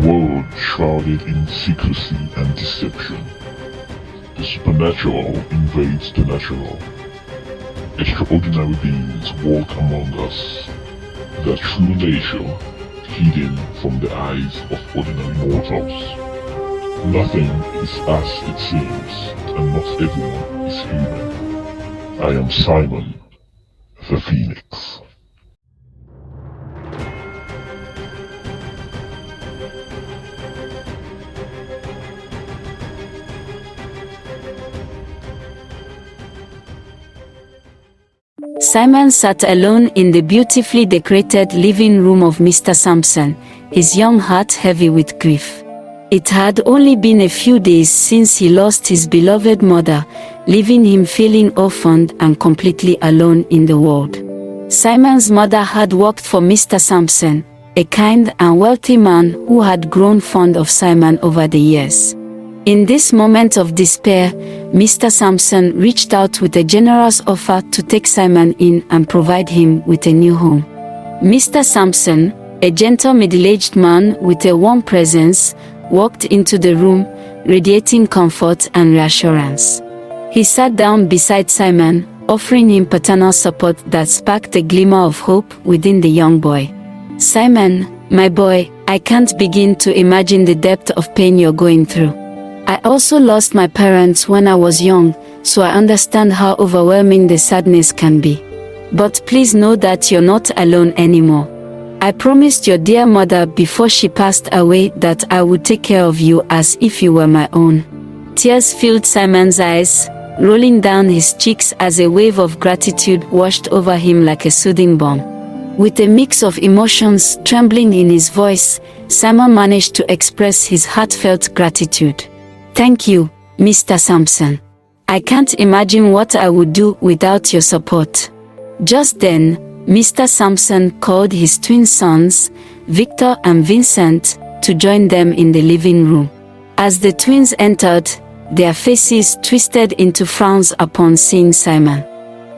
world shrouded in secrecy and deception. The supernatural invades the natural. Extraordinary beings walk among us, their true nature hidden from the eyes of ordinary mortals. Nothing is as it seems, and not everyone is human. I am Simon, the Phoenix. Simon sat alone in the beautifully decorated living room of Mr. Sampson, his young heart heavy with grief. It had only been a few days since he lost his beloved mother, leaving him feeling orphaned and completely alone in the world. Simon's mother had worked for Mr. Sampson, a kind and wealthy man who had grown fond of Simon over the years. In this moment of despair, Mr. Sampson reached out with a generous offer to take Simon in and provide him with a new home. Mr. Sampson, a gentle middle-aged man with a warm presence, walked into the room, radiating comfort and reassurance. He sat down beside Simon, offering him paternal support that sparked a glimmer of hope within the young boy. "Simon, my boy, I can't begin to imagine the depth of pain you're going through. I also lost my parents when I was young, so I understand how overwhelming the sadness can be. But please know that you're not alone anymore. I promised your dear mother before she passed away that I would take care of you as if you were my own." Tears filled Simon's eyes, rolling down his cheeks as a wave of gratitude washed over him like a soothing balm. With a mix of emotions trembling in his voice, Simon managed to express his heartfelt gratitude. "Thank you, Mr. Sampson. I can't imagine what I would do without your support." Just then, Mr. Sampson called his twin sons, Victor and Vincent, to join them in the living room. As the twins entered, their faces twisted into frowns upon seeing Simon.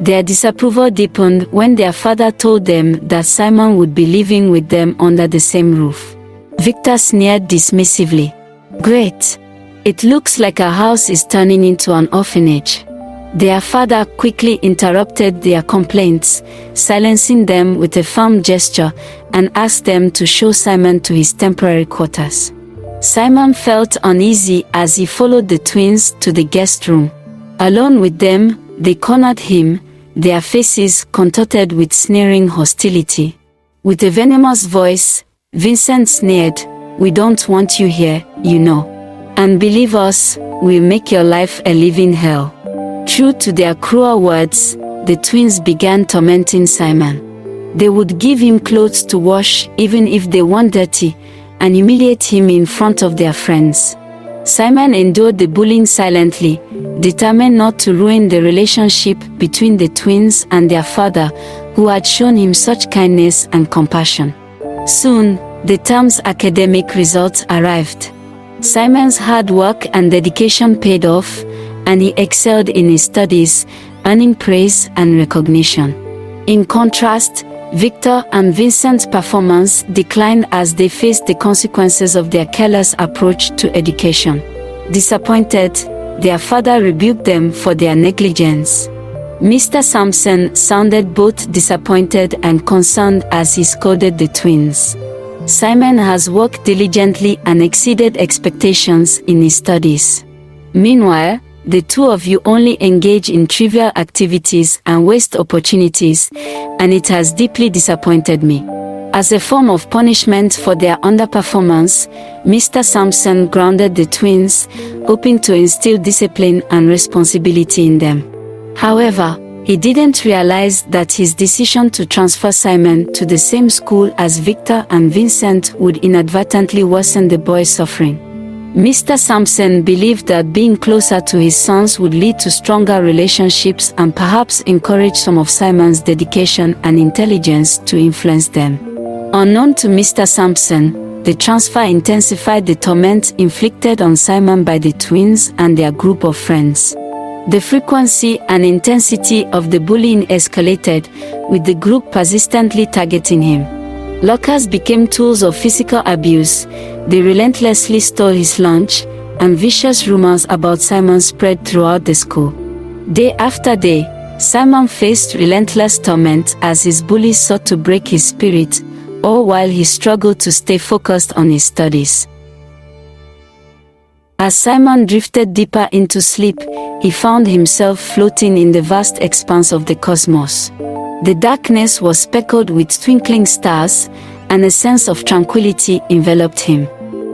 Their disapproval deepened when their father told them that Simon would be living with them under the same roof. Victor sneered dismissively. "Great. It looks like our house is turning into an orphanage." Their father quickly interrupted their complaints, silencing them with a firm gesture, and asked them to show Simon to his temporary quarters. Simon felt uneasy as he followed the twins to the guest room. Alone with them, they cornered him, their faces contorted with sneering hostility. With a venomous voice, Vincent sneered, "We don't want you here, you know. And believe us, we'll make your life a living hell." True to their cruel words, the twins began tormenting Simon. They would give him clothes to wash even if they weren't dirty, and humiliate him in front of their friends. Simon endured the bullying silently, determined not to ruin the relationship between the twins and their father, who had shown him such kindness and compassion. Soon, the term's academic results arrived. Simon's hard work and dedication paid off, and he excelled in his studies, earning praise and recognition. In contrast, Victor and Vincent's performance declined as they faced the consequences of their careless approach to education. Disappointed, their father rebuked them for their negligence. Mr. Sampson sounded both disappointed and concerned as he scolded the twins. "Simon has worked diligently and exceeded expectations in his studies. Meanwhile, the two of you only engage in trivial activities and waste opportunities, and it has deeply disappointed me." As a form of punishment for their underperformance, Mr. Sampson grounded the twins, hoping to instill discipline and responsibility in them. However, he didn't realize that his decision to transfer Simon to the same school as Victor and Vincent would inadvertently worsen the boy's suffering. Mr. Sampson believed that being closer to his sons would lead to stronger relationships and perhaps encourage some of Simon's dedication and intelligence to influence them. Unknown to Mr. Sampson, the transfer intensified the torment inflicted on Simon by the twins and their group of friends. The frequency and intensity of the bullying escalated, with the group persistently targeting him. Lockers became tools of physical abuse, they relentlessly stole his lunch, and vicious rumors about Simon spread throughout the school. Day after day, Simon faced relentless torment as his bullies sought to break his spirit, all while he struggled to stay focused on his studies. As Simon drifted deeper into sleep, he found himself floating in the vast expanse of the cosmos. The darkness was speckled with twinkling stars, and a sense of tranquility enveloped him.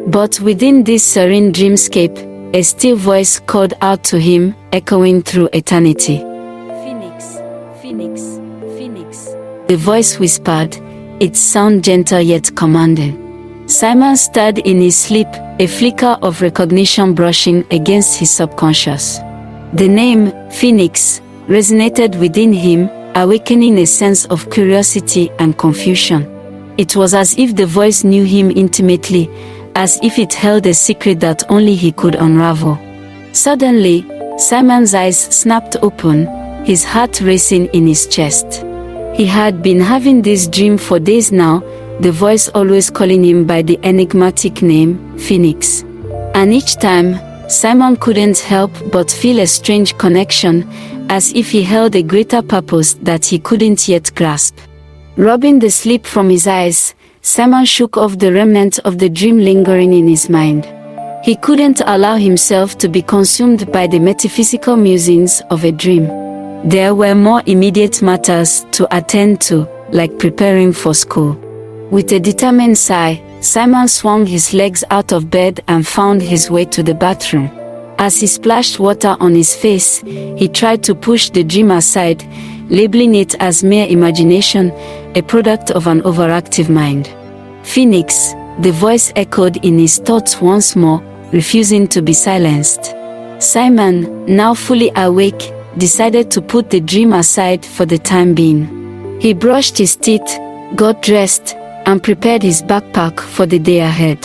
But within this serene dreamscape, a still voice called out to him, echoing through eternity. "Phoenix, Phoenix, Phoenix." The voice whispered, its sound gentle yet commanding. Simon stirred in his sleep, a flicker of recognition brushing against his subconscious. The name, Phoenix, resonated within him, awakening a sense of curiosity and confusion. It was as if the voice knew him intimately, as if it held a secret that only he could unravel. Suddenly, Simon's eyes snapped open, his heart racing in his chest. He had been having this dream for days now, the voice always calling him by the enigmatic name, Phoenix. And each time, Simon couldn't help but feel a strange connection, as if he held a greater purpose that he couldn't yet grasp. Rubbing the sleep from his eyes, Simon shook off the remnant of the dream lingering in his mind. He couldn't allow himself to be consumed by the metaphysical musings of a dream. There were more immediate matters to attend to, like preparing for school. With a determined sigh, Simon swung his legs out of bed and found his way to the bathroom. As he splashed water on his face, he tried to push the dream aside, labeling it as mere imagination, a product of an overactive mind. "Phoenix," the voice echoed in his thoughts once more, refusing to be silenced. Simon, now fully awake, decided to put the dream aside for the time being. He brushed his teeth, got dressed, and prepared his backpack for the day ahead.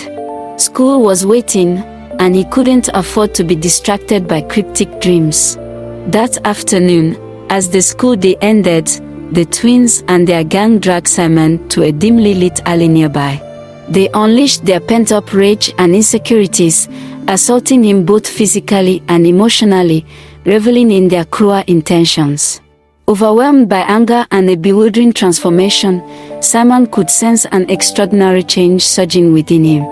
School was waiting, and he couldn't afford to be distracted by cryptic dreams. That afternoon, as the school day ended, the twins and their gang dragged Simon to a dimly lit alley nearby. They unleashed their pent-up rage and insecurities, assaulting him both physically and emotionally, reveling in their cruel intentions. Overwhelmed by anger and a bewildering transformation, Simon could sense an extraordinary change surging within him.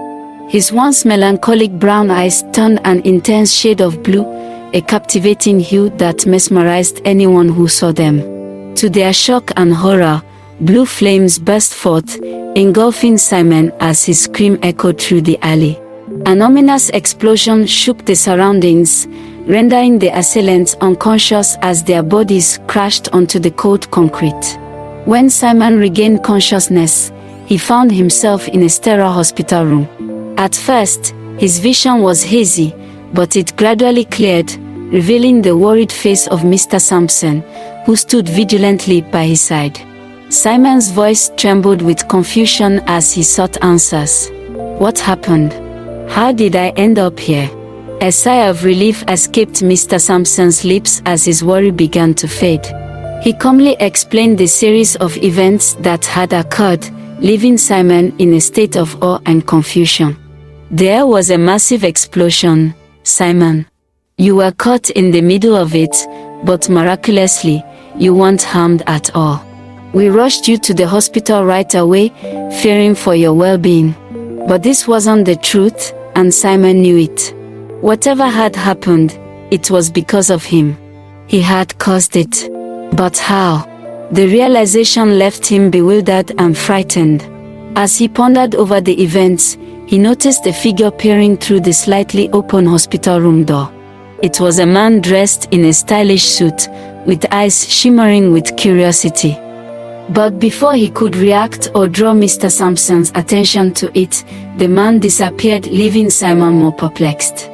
His once melancholic brown eyes turned an intense shade of blue, a captivating hue that mesmerized anyone who saw them. To their shock and horror, blue flames burst forth, engulfing Simon as his scream echoed through the alley. An ominous explosion shook the surroundings, rendering the assailants unconscious as their bodies crashed onto the cold concrete. When Simon regained consciousness, he found himself in a sterile hospital room. At first, his vision was hazy, but it gradually cleared, revealing the worried face of Mr. Sampson, who stood vigilantly by his side. Simon's voice trembled with confusion as he sought answers. What happened? How did I end up here? A sigh of relief escaped Mr. Sampson's lips as his worry began to fade. He calmly explained the series of events that had occurred, leaving Simon in a state of awe and confusion. There was a massive explosion, Simon. You were caught in the middle of it, but miraculously, you weren't harmed at all. We rushed you to the hospital right away, fearing for your well-being. But this wasn't the truth, and Simon knew it. Whatever had happened, it was because of him. He had caused it. But how? The realization left him bewildered and frightened. As he pondered over the events, he noticed a figure peering through the slightly open hospital room door. It was a man dressed in a stylish suit, with eyes shimmering with curiosity. But before he could react or draw Mr. Sampson's attention to it, the man disappeared, leaving Simon more perplexed.